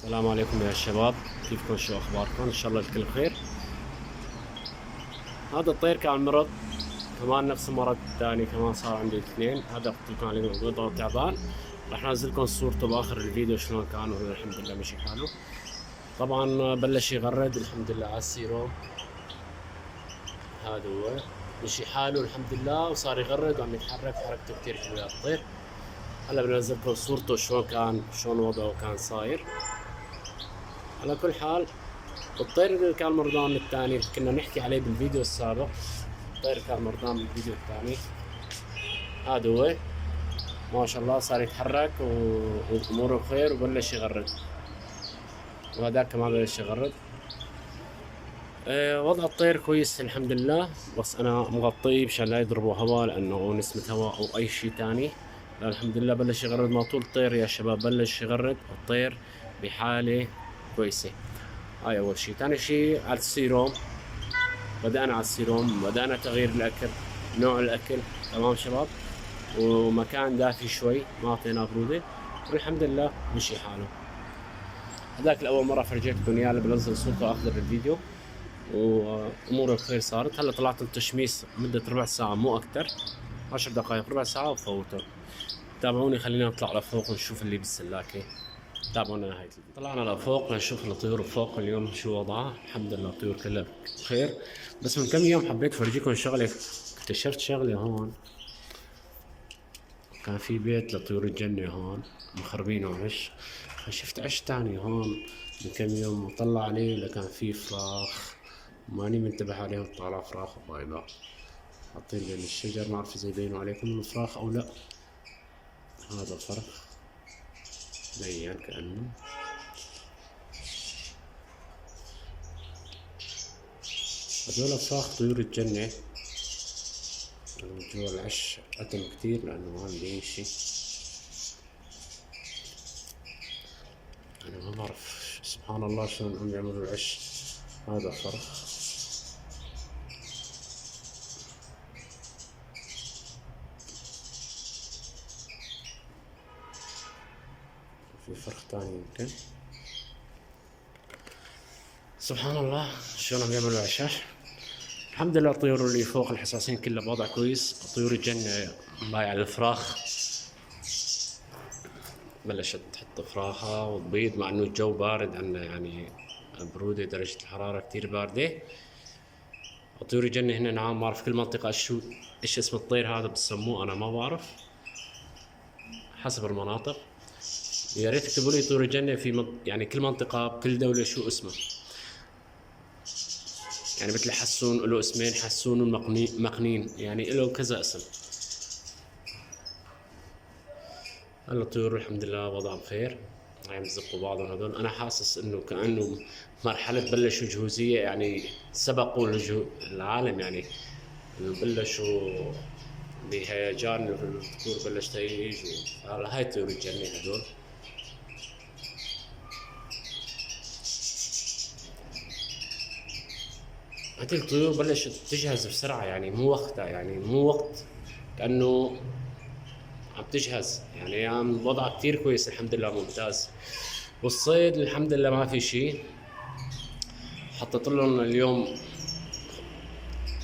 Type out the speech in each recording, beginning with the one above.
السلام عليكم يا شباب، كيفكم؟ شو اخباركم؟ ان شاء الله الكل بخير. هذا الطير كان مرض كمان نفس المرض الثاني، كمان صار عندي اثنين. هذا قلت لكم عليه موجود هو تعبان. راح انزل لكم صورته باخر الفيديو شلون كان، وهو الحمد لله مشي حاله. طبعا بلش يغرد الحمد لله على السيروم. هذا هو مشي حاله الحمد لله، وصار يغرد وعم يتحرك، حركته كثير حلوه الطير. هلا بنزل لكم صورته شلون كان، شلون وضعه كان صاير. على كل حال الطير اللي كان مرضان الثاني اللي كنا نحكي عليه بالفيديو السابق، الطير كان مرضان بالفيديو الثاني. هذا هو ما شاء الله صار يتحرك واموره بخير وبلش يغرد، وهذاك كمان بلش يغرد. وضع الطير كويس الحمد لله، بس انا مغطيه مشان لا يضربوا هواء، لانه نسمة هواء او اي شيء ثاني. الحمد لله بلش يغرد ما طول الطير يا شباب، بلش يغرد الطير بحالة كويسة. هاي اول شيء. ثاني شيء على السيروم، بدأنا على السيروم، بدأنا تغيير الأكل، نوع الأكل. تمام شباب، ومكان دافي شوي ما أعطيناه برودة، والحمد لله مشي حاله. هذاك الأول مرة فرجيتكم إياه اللي بنزل صورته آخر الفيديو، وأموره بخير صارت. هلا طلعت التشميس مدة ربع ساعة مو أكتر، 10 دقائق ربع ساعة وفوته. تابعوني خلينا نطلع لفوق ونشوف اللي بالسلاكة. تابعونا نهاية الفيديو. طلعنا لفوق لنشوف الطيور فوق اليوم شو وضعها. الحمد لله الطيور كلها بخير. بس من كم يوم حبيت فرجيكم شغلة، اكتشفت شغلة هون. كان في بيت لطيور الجنة هون مخربينه عش، شفت عش تاني هون من كم يوم، وطلع عليه لكان في فراخ ماني منتبه عليهم، طالع فراخ بيضاء حاطين بين الشجر، ما اعرف اذا يبينوا عليكم الفراخ او لا. هذا فرخ بين كأنه. هذول فراخ طيور الجنة، جوا العش أتم كتير لأنه ما عندي شي. أنا ما بعرف سبحان الله شلون عم يعملوا العش. هذا فرخ، في فرخ تاني يمكن. سبحان الله شلون عم يعملوا عشاش. الحمد لله الطيور اللي فوق الحساسين كلها بوضع كويس. طيور الجنة بايع الفراخ بلشت تحط فراخها وتبيض، مع انه الجو بارد عنا، يعني برودة، درجة الحرارة كتير باردة. طيور الجنة هنا نعم، ما اعرف كل منطقة ايش اسم الطير هذا بسموه، انا ما بعرف، حسب المناطق. يا ريت تكتبوا لي طيور الجنة في يعني كل منطقة بكل دولة شو اسمه. يعني مثل حسون له اسمين، حسون مقنين، يعني له كذا اسم. هلا الطيور الحمد لله وضعها بخير، عم يزقوا بعضهم هذول. انا حاسس انه كانه مرحله بلشوا جهوزيه، يعني سبقوا العالم، يعني بلشوا بهيجان الذكور بلشت يجوا. هلا هاي طيور الجنة هذول. هذه الطيور بلشت تجهز بسرعه، يعني مو وقتها، يعني مو وقت، كانه عم تجهز. يعني عم وضعها كتير كويس الحمد لله ممتاز. والصيد الحمد لله ما في شيء. حطيت لهم اليوم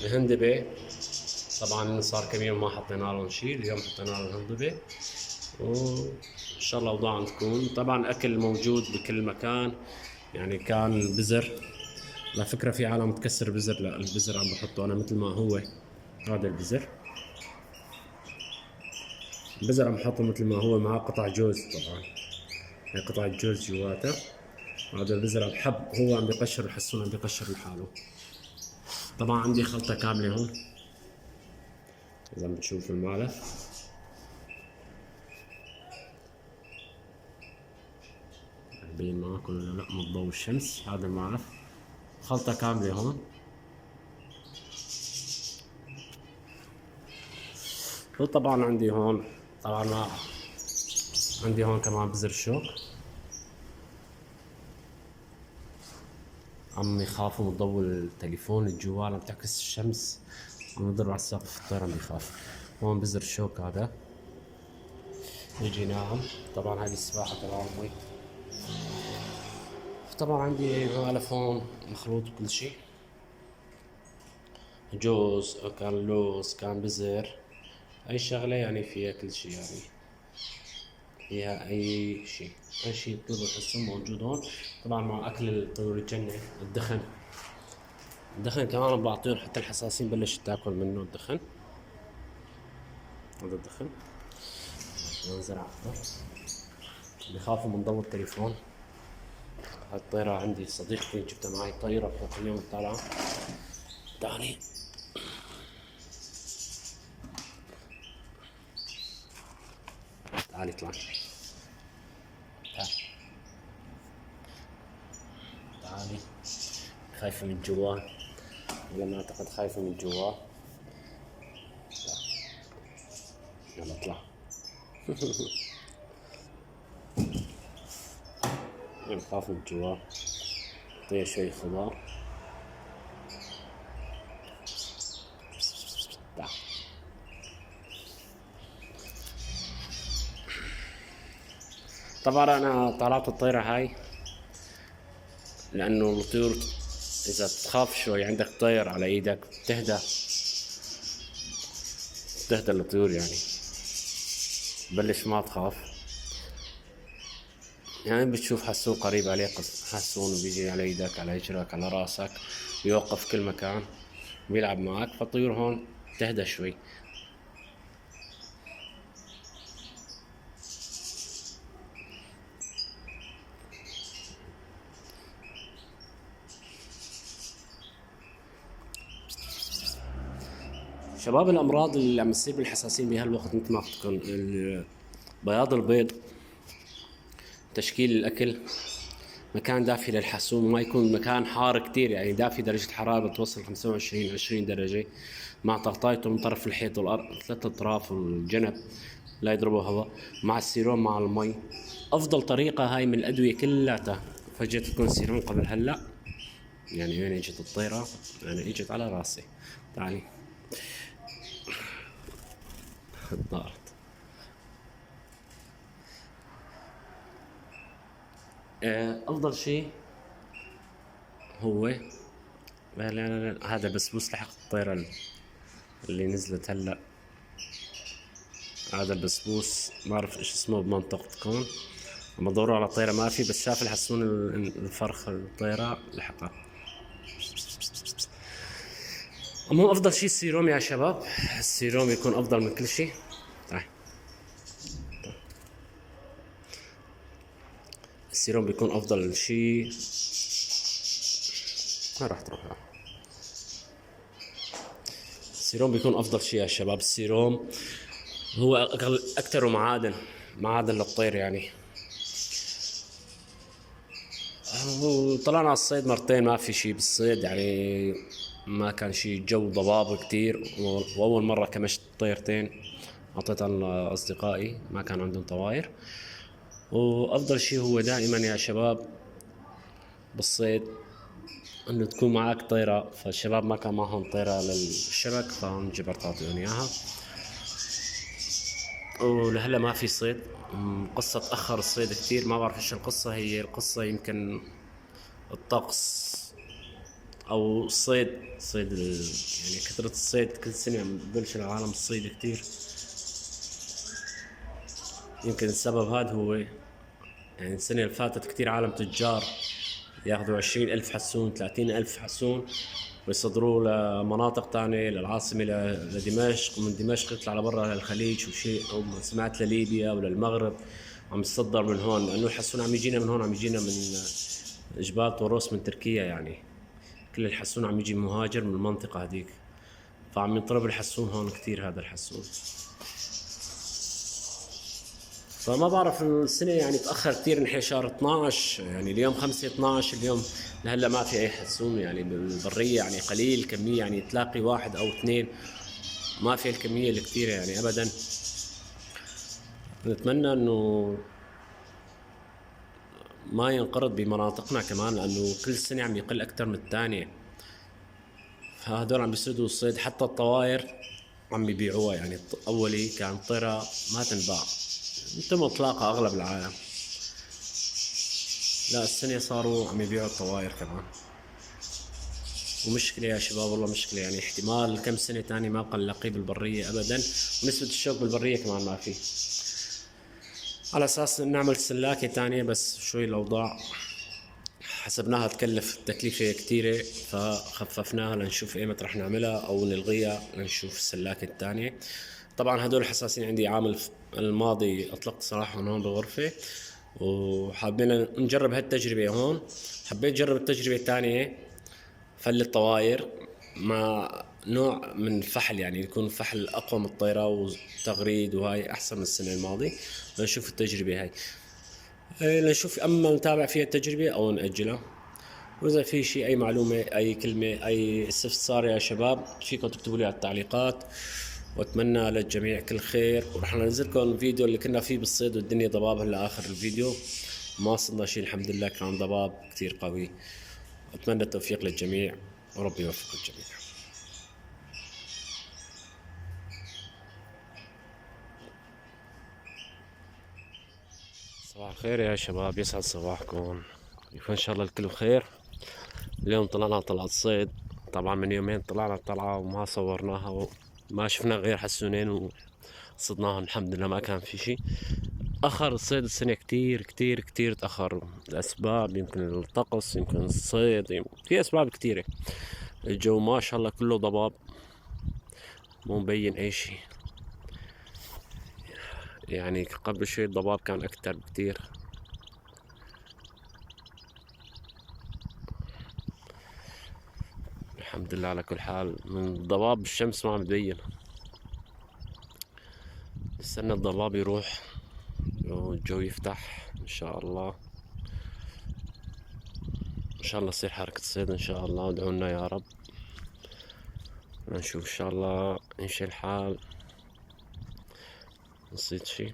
الهندبة، طبعا صار كم يوم ما حطينا لهم شيء، اليوم حطينا لهم الهندبة، وان شاء الله اوضاعهم تكون. طبعا اكل موجود بكل مكان، يعني كان بزر. على فكرة في عالم تكسر بزر، لا البزر عم بحطه انا مثل ما هو. هذا البزر، البزر عم بحطه مثل ما هو، مع قطع جوز. طبعا هي قطعة جوز جواته. هذا البزر بحب هو عم بيقشر، الحسون عم بيقشر لحاله. طبعا عندي خلطة كاملة هون إذا عم بتشوف المعلف. بين معاكم ولا لا من ضوء الشمس. هذا المعلف خلطة كاملة هون. وطبعا عندي هون، طبعا ما عندي هون كمان بزر شوك. عم يخافوا من ضوء التليفون، الجوال عم تعكس الشمس، عم يضرب على السقف، الطير عم يخاف. هون بزر شوك هذا يجي ناعم. طبعا هاي السباحة تبع امي. طبعا عندي غلفون مخلوط بكل شي، جوز كان لوز كان بزر، اي شغلة يعني فيها كل شي يعني، فيها اي شي، اي شي يطلبه تحسه موجود هون. طبعا مع اكل الطيور الجنة الدخن، الدخن كمان بعطيهم حتى الحساسين بلشت تاكل منه الدخن. هذا الدخن منزرع اكثر، بخافوا من ضوء التليفون. هاي الطيرة عندي صديقتي جبتها معي طيرة فوق اليوم طالعة. تعالي تعالي اطلعي، تعالي. خايفة من جوا ولا ما اعتقد خايفة من جوا. يلا اطلع. انا بخاف من جوا. اعطيها شوي خضار. تعال. طبعا انا طلعت الطيرة هاي لانه الطيور اذا تخاف شوي عندك طير على ايدك بتهدى، بتهدى الطيور يعني، بلش ما تخاف. يعني بتشوف حسون قريب عليك، حسون بيجي على ايدك على اجرك على راسك، بيوقف كل مكان بيلعب معك، فالطيور هون تهدى شوي. شباب الامراض اللي عم تصير بالحساسين بهالوقت مثل ما بتكون بياض البيض، تشكيل الاكل، مكان دافي للحسون، ما يكون مكان حار كتير يعني دافي درجة حرارة بتوصل 25-20 درجة، مع تغطيته من طرف الحيط والارض 3 اطراف والجنب لا يضربوا هواء، مع السيروم مع المي. افضل طريقة هاي من الادوية كلها. فجأة تكون سيروم قبل هلا يعني. وين اجت الطيرة؟ يعني اجت على راسي. تعالي الضغط. افضل شيء هو لا هذا بسبوس لحق الطيرة اللي نزلت هلا. هذا البسبوس ما اعرف ايش اسمه بمنطقتكم، لما دوروا على الطيرة ما في، بس شاف الحسون الفرخ الطيرة لحقها. المهم افضل شيء السيروم يا شباب، السيروم يكون افضل من كل شيء. طيب السيروم بيكون افضل شيء. ما راح تروح. السيروم بيكون افضل شيء يا شباب. السيروم هو اكثر معادن للطير يعني. وطلعنا على الصيد مرتين ما في شيء بالصيد يعني، ما كان شيء جو ضباب كتير. واول مرة كمشت طيرتين اعطيتها لاصدقائي ما كان عندهم طواير. وافضل شيء هو دائما يا شباب بالصيد انه تكون معك طيرة. فالشباب ما كان معهم طيرة للشبك فهم جبرت اعطيهم اياها. ولهلا ما في صيد. قصة تأخر الصيد كتير، ما بعرف ايش القصة. هي القصة يمكن الطقس او صيد يعني كثرة الصيد. كل سنة عم ببلش العالم الصيد كتير. يمكن السبب هذا هو يعني السنة اللي فاتت كتير عالم تجار ياخذوا 20,000 حسون 30,000 حسون ويصدروه لمناطق تانية، للعاصمة لدمشق، ومن دمشق يطلع لبرا للخليج وشيء، أو سمعت لليبيا وللمغرب عم يصدر من هون، لأنه الحسون عم يجينا من هون، عم يجينا من جبال طوروس من تركيا يعني. كل الحسون عم يجي مهاجر من المنطقة هذيك، فعم ينطلب الحسون هون كتير. هذا الحسون فما بعرف السنة يعني تأخر كتير. نحن شهر 12 يعني اليوم 5/12 اليوم لهلا ما في أي حسون يعني بالبرية يعني قليل كمية يعني تلاقي 1 أو 2، ما في الكمية الكتيرة يعني أبدا. نتمنى إنه ما ينقرض بمناطقنا كمان، لأنه كل سنة عم يقل أكتر من الثانية. فهدول عم بيصيدوا الصيد، حتى الطواير عم يبيعوها يعني. أولي كان طيرة ما تنباع، تم إطلاقها أغلب العالم. لا السنة صاروا عم يبيعوا الطواير كمان. ومشكلة يا شباب والله مشكلة، يعني احتمال كم سنة تاني ما قلقي بالبرية أبدا، ونسبة الشوك بالبرية كمان ما في. على أساس نعمل سلاكة تانية بس شوي الأوضاع حسبناها تكلف تكلفة كتيرة فخففناها لنشوف ايمت رح نعملها او نلغيها لنشوف السلاكة التانية. طبعا هدول الحساسين عندي عامل الماضي اطلقت صراحة هون بغرفة، وحابين نجرب هالتجربة هون. حبيت اجرب التجربة التانية فل الطواير مع نوع من الفحل، يعني يكون فحل اقوى من الطيرة وتغريد، وهاي احسن من السنة الماضية. لنشوف التجربة هاي، لنشوف اما نتابع فيها التجربة او نأجلها. وإذا في شيء أي معلومة أي كلمة أي استفسار يا شباب فيكم تكتبوا لي على التعليقات، وأتمنى للجميع كل خير. ورح ننزل لكم الفيديو اللي كنا فيه بالصيد والدنيا ضباب هلا آخر الفيديو ما صدنا شيء الحمد لله، كان ضباب كتير قوي. أتمنى التوفيق للجميع وربي يوفق الجميع. صباح الخير يا شباب، يسعد صباحكم، يكون إن شاء الله الكل بخير. اليوم طلعنا طلعة صيد، طبعا من يومين طلعنا طلعة وما صورناها وما شفنا غير حسونين وصدناهم الحمد لله ما كان في شي. أخر الصيد السنة كتير كتير كتير تأخر، الأسباب يمكن الطقس يمكن الصيد في أسباب كتيرة. الجو ما شاء الله كله ضباب مو مبين أي شي، يعني قبل شوي الضباب كان أكتر بكتير. الحمد لله على كل حال، من الضباب الشمس ما عم تبين، نستنى الضباب يروح والجو يفتح ان شاء الله. ان شاء الله تصير حركة صيد ان شاء الله، ادعوا لنا يا رب. نشوف ان شاء الله يمشي الحال نصيد شي.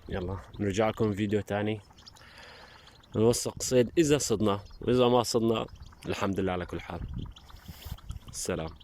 يلا نرجع لكم فيديو تاني نوثق صيد اذا صدنا، واذا ما صدنا الحمد لله على كل حال. السلام.